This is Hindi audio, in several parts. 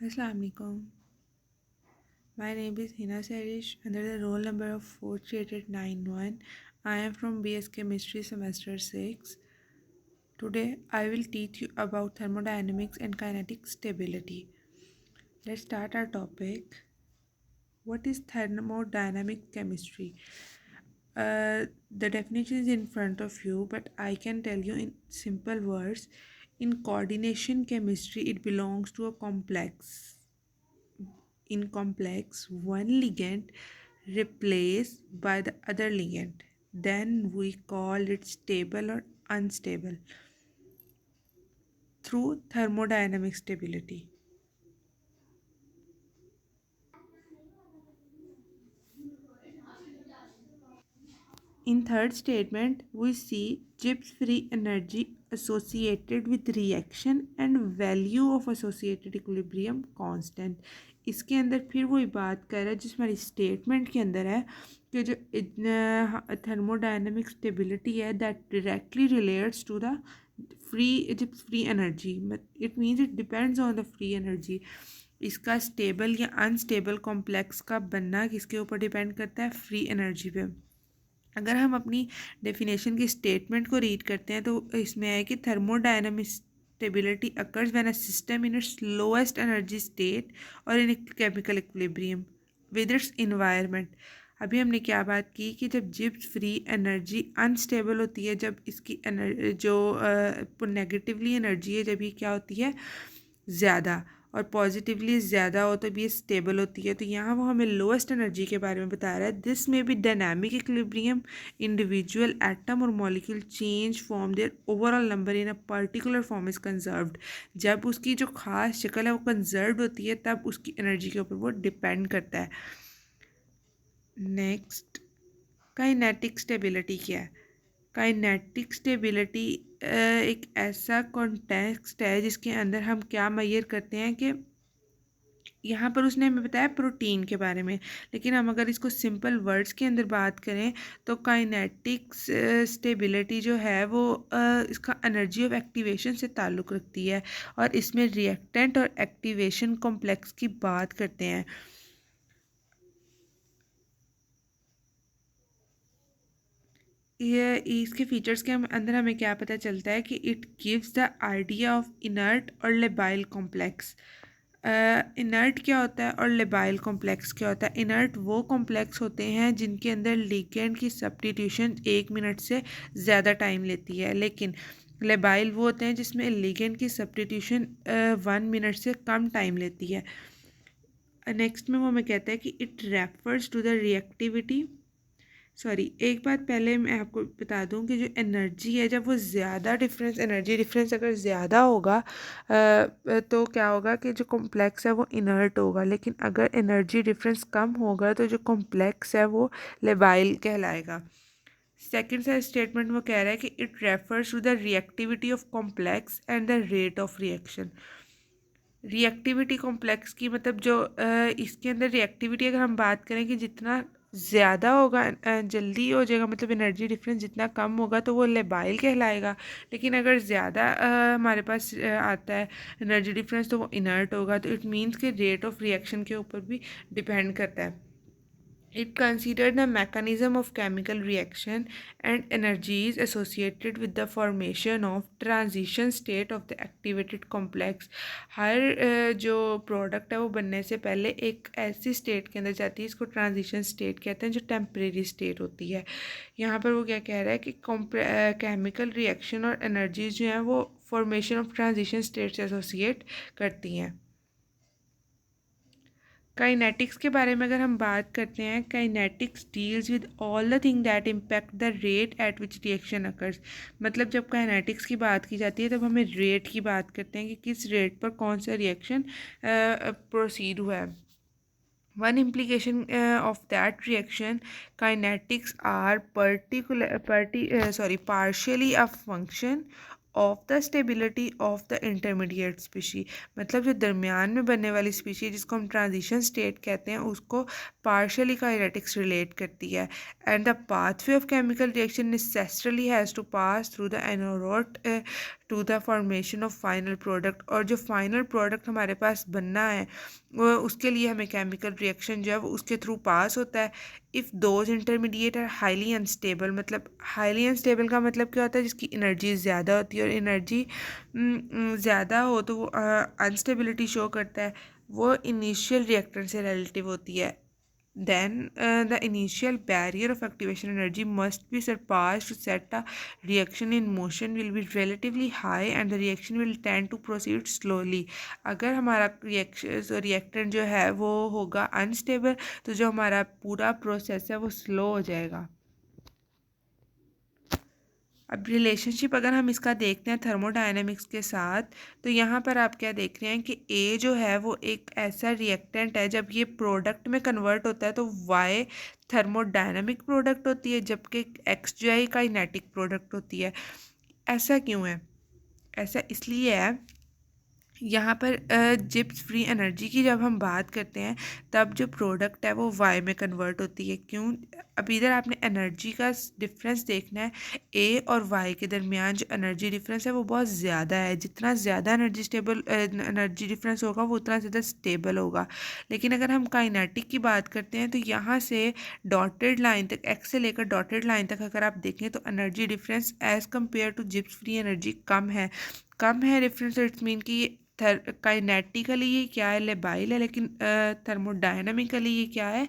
Assalamu alaikum. My name is Hina Sarish under the roll number of 43891. I am from BS Chemistry semester 6. Today I will teach you about thermodynamics and kinetic stability. Let's start our topic. What is thermodynamic chemistry? The definition is in front of you, but I can tell you in simple words. In coordination chemistry, it belongs to a complex. In complex, one ligand replaced by the other ligand, then we call it stable or unstable through thermodynamic stability. In third statement, we see Gibbs free energy associated with reaction and value of associated equilibrium constant. इसके अंदर फिर वही बात कर रहा है जिस हमारी स्टेटमेंट के अंदर है कि जो थर्मोडायनेमिक स्टेबिलिटी है that directly relates to the free energy. It means it depends on the free energy. इसका स्टेबल या अनस्टेबल कॉम्प्लेक्स का बनना किसके ऊपर डिपेंड करता है? फ्री एनर्जी पे. अगर हम अपनी डेफिनेशन की स्टेटमेंट को रीड करते हैं तो इसमें है कि thermodynamic stability occurs when a system in its lowest energy state और in chemical equilibrium with its environment. अभी हमने क्या बात की कि जब जिब्स फ्री एनर्जी अनस्टेबल होती है, जब इसकी जो नेगेटिवली एनर्जी है जब ये क्या होती है? ज़्यादा, और पॉजिटिवली ज़्यादा हो तो भी ये स्टेबल होती है. तो यहाँ वो हमें लोएस्ट एनर्जी के बारे में बता रहा है. दिस में भी डायनामिक इक्विलिब्रियम इंडिविजुअल एटम और molecule change form their overall number in a particular form is conserved. जब उसकी जो खास शक्ल है वो कंजर्व्ड होती है तब उसकी एनर्जी के ऊपर वो डिपेंड करता है. नेक्स्ट, काइनेटिक स्टेबिलिटी क्या है? काइनेटिक स्टेबिलिटी एक ऐसा कॉन्टेक्स्ट है जिसके अंदर हम क्या मेजर करते हैं कि यहाँ पर उसने हमें बताया प्रोटीन के बारे में, लेकिन हम अगर इसको सिंपल वर्ड्स के अंदर बात करें तो काइनेटिक स्टेबिलिटी जो है वो इसका एनर्जी ऑफ एक्टिवेशन से ताल्लुक़ रखती है और इसमें रिएक्टेंट और एक्टिवेशन कॉम्प्लेक्स की बात करते हैं. ये इसके फीचर्स के अंदर हमें क्या पता चलता है कि it gives the idea of inert और लेबाइल कॉम्प्लेक्स. इनर्ट क्या होता है और लेबाइल कॉम्प्लेक्स क्या होता है? इनर्ट वो कॉम्प्लेक्स होते हैं जिनके अंदर लिगेंड की सब्स्टिट्यूशन 1 मिनट से ज़्यादा टाइम लेती है, लेकिन लेबाइल वो होते हैं जिसमें लिगेंड की सब्स्टिट्यूशन 1 मिनट से कम टाइम लेती है. नेक्स्ट में वो हमें कहता है कि it refers to the reactivity. Sorry, एक बात पहले मैं आपको बता दूं कि जो एनर्जी है जब वो ज़्यादा डिफरेंस, एनर्जी डिफरेंस अगर ज़्यादा होगा तो क्या होगा कि जो कॉम्प्लेक्स है वो इनर्ट होगा, लेकिन अगर एनर्जी डिफरेंस कम होगा तो जो कॉम्प्लेक्स है वो लेबाइल कहलाएगा. सेकेंड सा स्टेटमेंट वो कह रहा है कि it refers to the reactivity of complex and the rate of reaction. Reactivity complex की मतलब जो इसके अंदर रिएक्टिविटी अगर हम बात करें कि जितना ज़्यादा होगा जल्दी हो जाएगा, मतलब एनर्जी डिफरेंस जितना कम होगा तो वो लेबाइल कहलाएगा, लेकिन अगर ज़्यादा हमारे पास आता है एनर्जी डिफरेंस तो वो इनर्ट होगा. तो इट मीन्स कि रेट ऑफ रिएक्शन के ऊपर भी डिपेंड करता है. It considered the mechanism of chemical reaction and energies associated with the formation of transition state of the activated complex. हर जो प्रोडक्ट है वो बनने से पहले एक ऐसी स्टेट के अंदर जाती है, इसको ट्रांजिशन स्टेट कहते हैं, जो टेम्परेरी स्टेट होती है. यहाँ पर वो क्या कह रहा है कि केमिकल रिएक्शन और एनर्जीज जो हैं वो फॉर्मेशन ऑफ ट्रांजिशन स्टेट से एसोसिएट करती हैं. काइनेटिक्स के बारे में अगर हम बात करते हैं, kinetics deals with all the thing that impact the rate at which reaction occurs. मतलब जब काइनेटिक्स की बात की जाती है तब हमें रेट की बात करते हैं कि किस रेट पर कौन सा रिएक्शन प्रोसीड हुआ है. One implication of that reaction kinetics are partially a function of the stability of the intermediate species. मतलब जो दरमियान में बनने वाली स्पीशीज जिसको हम ट्रांजिशन स्टेट कहते हैं उसको पार्शली काइनेटिक्स रिलेट करती है. And the pathway of chemical reaction necessarily has to pass through the en route to the formation of final product, और जो फाइनल प्रोडक्ट हमारे पास बनना है वो उसके लिए हमें केमिकल रिएक्शन जो है वो उसके थ्रू पास होता है। If those intermediate are highly unstable, मतलब हाईली अनस्टेबल का मतलब क्या होता है, जिसकी एनर्जी ज़्यादा होती है, और एनर्जी ज़्यादा हो तो वो अनस्टेबिलिटी शो करता है, वो इनिशियल रिएक्टर से रिलेटिव होती है। Then the initial barrier of activation energy must be surpassed to set a reaction in motion will be relatively high and the reaction will tend to proceed slowly. अगर हमारा रिएक्टर जो है वो होगा अनस्टेबल तो जो हमारा पूरा प्रोसेस है वो स्लो हो जाएगा। अब रिलेशनशिप अगर हम इसका देखते हैं थर्मोडायनेमिक्स के साथ, तो यहाँ पर आप क्या देख रहे हैं कि ए जो है वो एक ऐसा रिएक्टेंट है, जब ये प्रोडक्ट में कन्वर्ट होता है तो वाई थर्मोडायनेमिक प्रोडक्ट होती है, जबकि एक्स जो है काइनेटिक प्रोडक्ट होती है। ऐसा क्यों है? ऐसा इसलिए है, यहाँ पर जिप्स फ्री एनर्जी की जब हम बात करते हैं तब जो प्रोडक्ट है वो वाई में कन्वर्ट होती है। क्यों? अब इधर आपने एनर्जी का डिफरेंस देखना है, ए और वाई के दरमियान जो एनर्जी डिफरेंस है वो बहुत ज़्यादा है। जितना ज़्यादा एनर्जी डिफरेंस होगा वो उतना ज़्यादा स्टेबल होगा। लेकिन अगर हम काइनेटिक की बात करते हैं तो यहाँ से डॉटेड लाइन तक, एक्स से लेकर डॉटेड लाइन तक अगर आप देखें तो energy difference as compare to Gibbs free energy कम है डिफरेंस। इट्स मीन कि काइनेटिकली ये क्या है, लेबाइल है, लेकिन थर्मोडायनामिकली ये क्या है,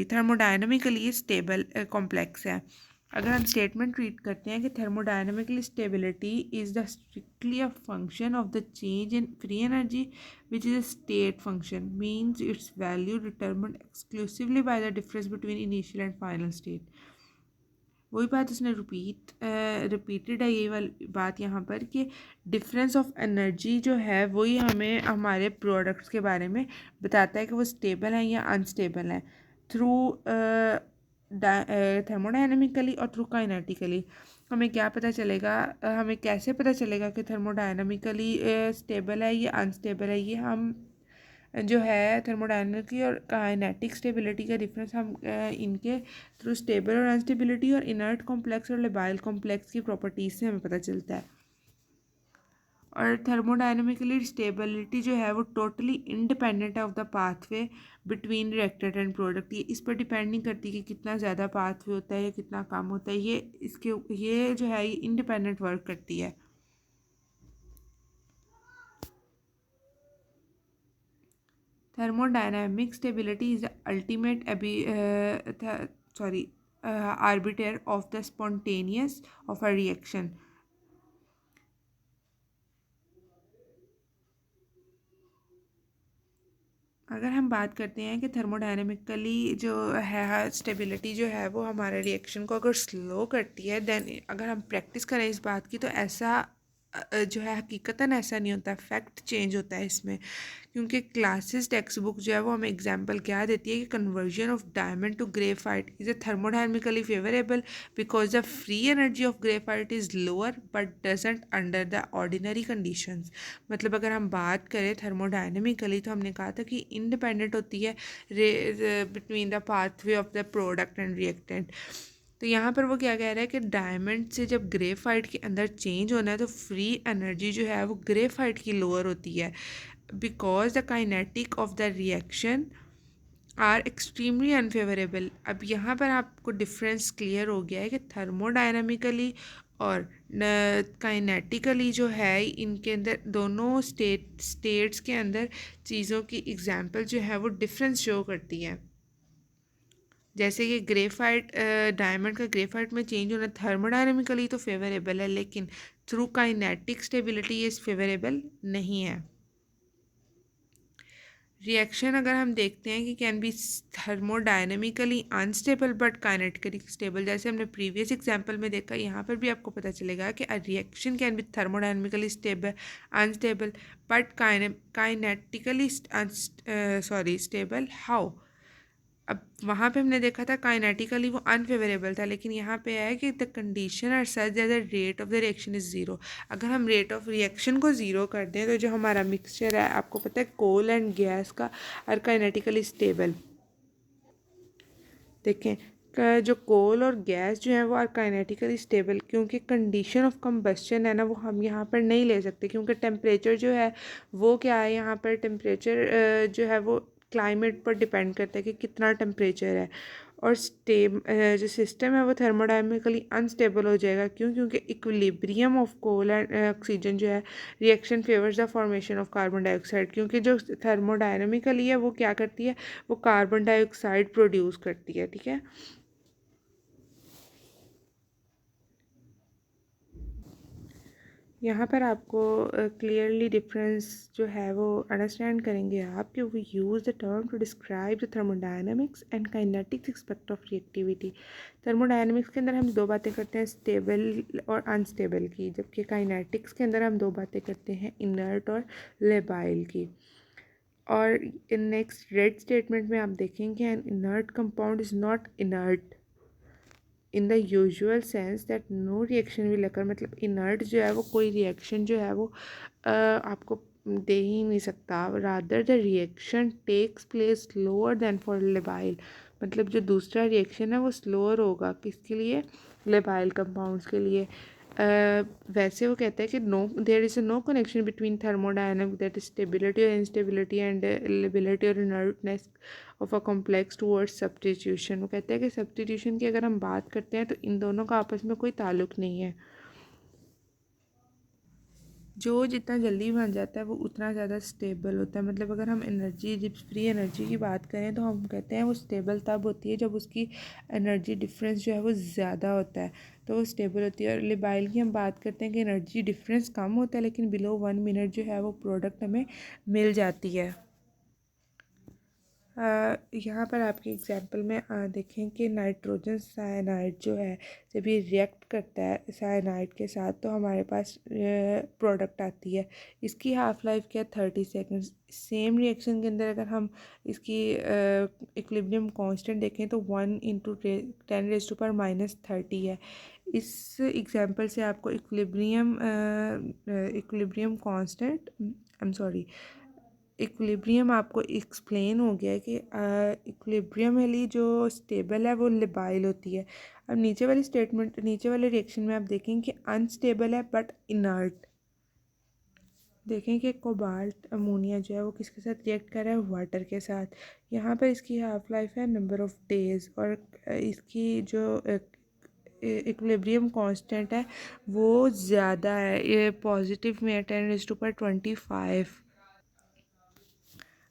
थर्मोडायनामिकली ये स्टेबल कॉम्प्लेक्स है। अगर हम स्टेटमेंट रीड करते हैं कि thermodynamically stability is the strictly a function of the change in free energy which is a state function, means its value determined exclusively by the difference between initial and final state. वही बात उसने रिपीटेड है ये वाली बात यहाँ पर कि डिफरेंस ऑफ एनर्जी जो है वही हमें हमारे प्रोडक्ट्स के बारे में बताता है कि वो स्टेबल हैं या अनस्टेबल हैं थ्रू थर्मोडायनामिकली और थ्रू काइनेटिकली। हमें क्या पता चलेगा, हमें कैसे पता चलेगा कि थर्मोडायनामिकली स्टेबल है या अनस्टेबल है? ये हम जो है थर्मोडायनामिक और काइनेटिक स्टेबिलिटी का डिफरेंस हम इनके थ्रू स्टेबल और अनस्टेबिलिटी और इनर्ट कॉम्प्लेक्स और लेबाइल कॉम्प्लेक्स की प्रॉपर्टीज से हमें पता चलता है। और थर्मोडायनामिकली स्टेबिलिटी जो है वो totally independent of the pathway between reactant and product. ये इस पर डिपेंड नहीं करती कि कितना ज़्यादा पाथवे होता है या कितना कम होता है, ये जो है ये इंडिपेंडेंट वर्क करती है। Thermodynamic stability is the ultimate arbiter of the spontaneous of a reaction. अगर हम बात करते हैं कि थर्मोडायनेमिकली जो है स्टेबिलिटी जो है वो हमारे रिएक्शन को अगर स्लो करती है, देन अगर हम प्रैक्टिस करें इस बात की तो ऐसा जो है हकीकतन ऐसा नहीं होता, फैक्ट चेंज होता है इसमें। क्योंकि क्लासेस टेक्स्ट बुक जो है वो हमें एग्जांपल क्या देती है कि conversion of diamond to graphite is a thermodynamically favourable because the free energy of graphite is lower but doesn't under the ordinary conditions. मतलब अगर हम बात करें थर्मोडायनेमिकली तो हमने कहा था कि इंडिपेंडेंट होती है between the pathway of the product and reactant. तो यहाँ पर वो क्या कह रहा है कि डायमंड से जब ग्रेफाइट के अंदर चेंज होना है तो फ्री एनर्जी जो है वो ग्रेफाइट की लोअर होती है because the kinetic of the reaction are extremely unfavourable. अब यहाँ पर आपको डिफरेंस क्लियर हो गया है कि थर्मोडायनामिकली और काइनेटिकली जो है इनके अंदर दोनों स्टेट्स के अंदर चीज़ों की एग्जांपल जो है वो डिफरेंस शो करती है। जैसे कि ग्रेफाइट डायमंड का ग्रेफाइट में चेंज होना थर्मोडायनामिकली तो फेवरेबल है, लेकिन थ्रू काइनेटिक स्टेबिलिटी ये फेवरेबल नहीं है। रिएक्शन अगर हम देखते हैं कि can be thermodynamically unstable but kinetically stable, जैसे हमने प्रीवियस एग्जांपल में देखा, यहाँ पर भी आपको पता चलेगा कि a reaction can be thermodynamically unstable but kinetically stable. How? अब वहाँ पे हमने देखा था काइनेटिकली वो अनफेवरेबल था, लेकिन यहाँ पे है कि the condition are such that the rate of the reaction is zero. अगर हम रेट ऑफ रिएक्शन को ज़ीरो कर दें तो जो हमारा मिक्सचर है, आपको पता है कोल एंड गैस का, आर काइनेटिकली स्टेबल। देखें जो कोल और गैस जो है वो आर काइनेटिकली स्टेबल, क्योंकि कंडीशन ऑफ कंबस्शन है ना वो हम यहाँ पर नहीं ले सकते, क्योंकि टेम्परेचर जो है वो क्या है, यहाँ पर टेम्परेचर जो है वो क्लाइमेट पर डिपेंड करता है कि कितना टेम्परेचर है। और जो सिस्टम है वो थर्मोडायनेमिकली अनस्टेबल हो जाएगा, क्यों? क्योंकि equilibrium of coal and oxygen जो है reaction favours the formation of carbon dioxide, क्योंकि जो थर्मोडायनेमिकली है वो क्या करती है, वो कार्बन डाइऑक्साइड प्रोड्यूस करती है। ठीक है, यहाँ पर आपको क्लियरली डिफरेंस जो है वो अंडरस्टैंड करेंगे आप कि we use the term to describe the thermodynamics and kinetics aspect of reactivity. Thermodynamics के अंदर हम दो बातें करते हैं, स्टेबल और अनस्टेबल की, जबकि काइनेटिक्स के अंदर हम दो बातें करते हैं, इनर्ट और लेबाइल की। और इन नेक्स्ट रेड स्टेटमेंट में आप देखेंगे an inert compound is not inert in the usual sense that no reaction will occur, मतलब इनर्ट जो है वो कोई रिएक्शन जो है वो आपको दे ही नहीं सकता, rather the reaction takes place slower than for labile, मतलब जो दूसरा रिएक्शन है वो स्लोअर होगा किसके लिए, लेबाइल कंपाउंड्स के लिए। वैसे वो कहता है कि no there is no connection between thermodynamic that stability और इंस्टेबिलिटी एंड लेबिलिटी और inertness of a complex towards substitution. वो कहते हैं कि सब्स्टिट्यूशन की अगर हम बात करते हैं तो इन दोनों का आपस में कोई ताल्लुक नहीं है, जो जितना जल्दी बन जाता है वो उतना ज़्यादा स्टेबल होता है। मतलब अगर हम एनर्जी जब फ्री एनर्जी की बात करें तो हम कहते हैं वो स्टेबल तब होती है जब उसकी एनर्जी डिफरेंस जो है वो ज़्यादा होता है, तो वो स्टेबल होती है। और लिबाइल की हम बात करते हैं कि एनर्जी डिफरेंस कम होता है लेकिन बिलो 1 मिनट जो है वो प्रोडक्ट हमें मिल जाती है। यहाँ पर आपके एग्जांपल में देखें कि नाइट्रोजन साइनाइड जो है जब ये रिएक्ट करता है साइनाइड के साथ तो हमारे पास प्रोडक्ट आती है। इसकी हाफ़ लाइफ क्या है, 30 सेकेंड्स। सेम रिएक्शन के अंदर अगर हम इसकी इक्विलिब्रियम कांस्टेंट देखें तो 1 × 10⁻³ है। इस एग्जांपल से आपको equilibrium constant I am sorry equilibrium आपको एक्सप्लेन हो गया है कि इक्विलिब्रियमली जो स्टेबल है वो लिबाइल होती है। अब नीचे वाली स्टेटमेंट, नीचे वाले रिएक्शन में आप देखें कि अनस्टेबल है बट इनर्ट। देखें कि कोबाल्ट अमोनिया जो है वो किसके साथ रिएक्ट कर रहा है, वाटर के साथ। यहाँ पर इसकी हाफ लाइफ है नंबर ऑफ़ डेज़, और इसकी जो इक्विलिब्रियम कांस्टेंट है वो ज़्यादा है, ये पॉजिटिव में है 10⁻25।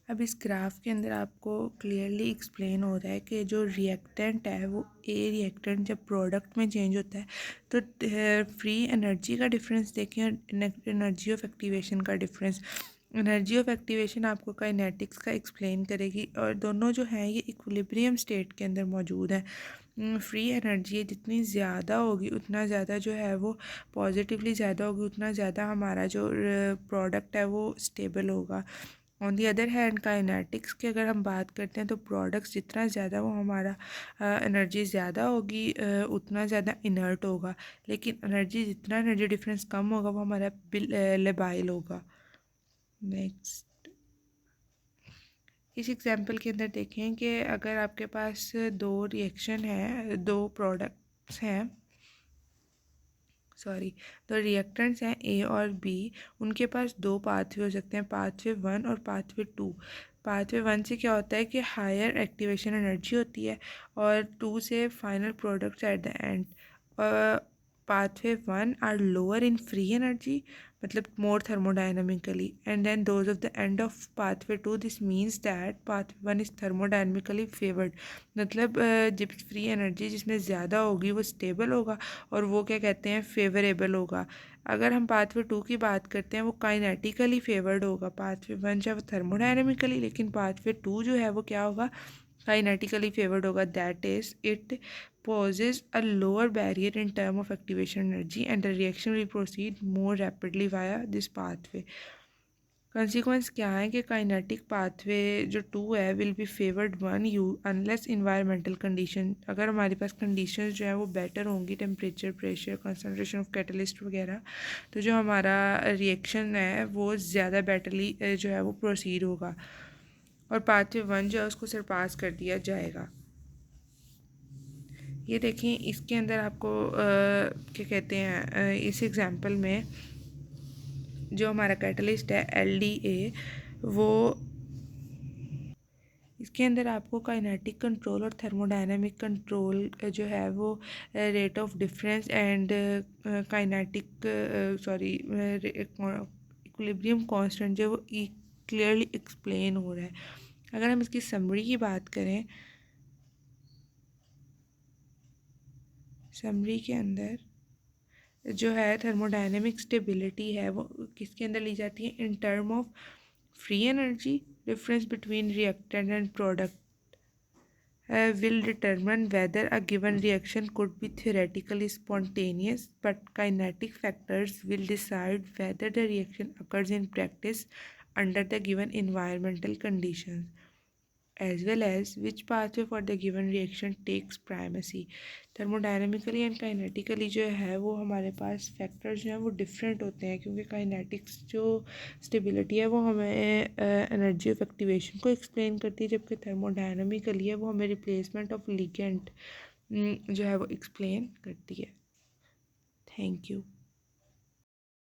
अब इस ग्राफ के अंदर आपको क्लियरली एक्सप्लेन हो रहा है कि जो रिएक्टेंट है वो ए रिएक्टेंट जब प्रोडक्ट में चेंज होता है तो फ्री एनर्जी का डिफरेंस देखें और एनर्जी ऑफ एक्टिवेशन का डिफरेंस। एनर्जी ऑफ एक्टिवेशन आपको काइनेटिक्स का एक्सप्लेन करेगी, और दोनों जो हैं ये इक्विलिब्रियम स्टेट के अंदर मौजूद हैं। फ्री एनर्जी जितनी ज़्यादा होगी उतना ज़्यादा जो है वो पॉजिटिवली ज़्यादा होगी, उतना ज़्यादा हमारा जो प्रोडक्ट है वो स्टेबल होगा। On the other hand kinetics की अगर हम बात करते हैं तो प्रोडक्ट्स जितना ज़्यादा वो हमारा एनर्जी ज़्यादा होगी उतना ज़्यादा इनर्ट होगा, लेकिन जितना एनर्जी डिफरेंस कम होगा वो हमारा लेबाइल होगा। नेक्स्ट इस एग्जांपल के अंदर देखें कि अगर आपके पास दो रिएक्शन है, दो प्रोडक्ट्स हैं, तो रिएक्टेंट्स हैं ए और बी, उनके पास दो पाथवे हो सकते हैं, पाथवे 1 और पाथवे 2। पाथवे 1 से क्या होता है कि हायर एक्टिवेशन एनर्जी होती है, और 2 से final products at the end. Pathway 1 are lower in free energy, मतलब more thermodynamically, and then those of the end of pathway 2, this means that pathway 1 is thermodynamically favoured, मतलब जब फ्री एनर्जी जिसमें ज़्यादा होगी वो स्टेबल होगा और वो क्या कहते हैं फेवरेबल होगा। अगर हम पाथवे 2 की बात करते हैं वो काइनेटिकली फेवर्ड होगा। पाथवे 1 जो है वो थर्मोडायनामिकली, लेकिन पाथवे 2 जो है वो क्या होगा, काइनेटिकली फेवर्ड होगा। That is it poses a lower barrier in term of activation energy and the reaction will proceed more rapidly via this pathway। Consequence क्या है कि काइनेटिक पाथवे जो 2 है will be favoured 1 you unless environmental condition, अगर हमारे पास कंडीशन जो है वो बेटर होंगी, temperature, pressure, concentration of catalyst वगैरह, तो जो हमारा रिएक्शन है वो ज़्यादा बेटरली जो है वो प्रोसीड होगा और पाथवे 1 जो है उसको सरपास कर दिया जाएगा। ये देखें, इसके अंदर आपको क्या कहते हैं, इस एग्जांपल में जो हमारा कैटलिस्ट है LDA, वो इसके अंदर आपको काइनेटिक कंट्रोल और थर्मोडायनामिक कंट्रोल जो है वो rate of difference and kinetic equilibrium constant जो वो क्लियरली एक्सप्लेन हो रहा है। अगर हम इसकी समरी की बात करें, समरी के अंदर जो है थर्मोडायनेमिक स्टेबिलिटी है वो किसके अंदर ली जाती है, in term of free energy difference between reactant and product will determine whether a given reaction could be theoretically spontaneous, but kinetic factors will decide whether the reaction occurs in practice under the given environmental conditions, as well as which pathway for the given reaction takes primacy. Thermodynamically and kinetically जो है वो हमारे पास फैक्टर्स जो हैं वो डिफरेंट होते हैं, क्योंकि काइनेटिक्स जो स्टेबिलिटी है वो हमें एनर्जी ऑफ एक्टिवेशन को एक्सप्लेन करती है, जबकि थर्मोडायनेमिकली है वो हमें रिप्लेसमेंट ऑफ लिगेंड जो है वो एक्सप्लेन करती है। Thank you.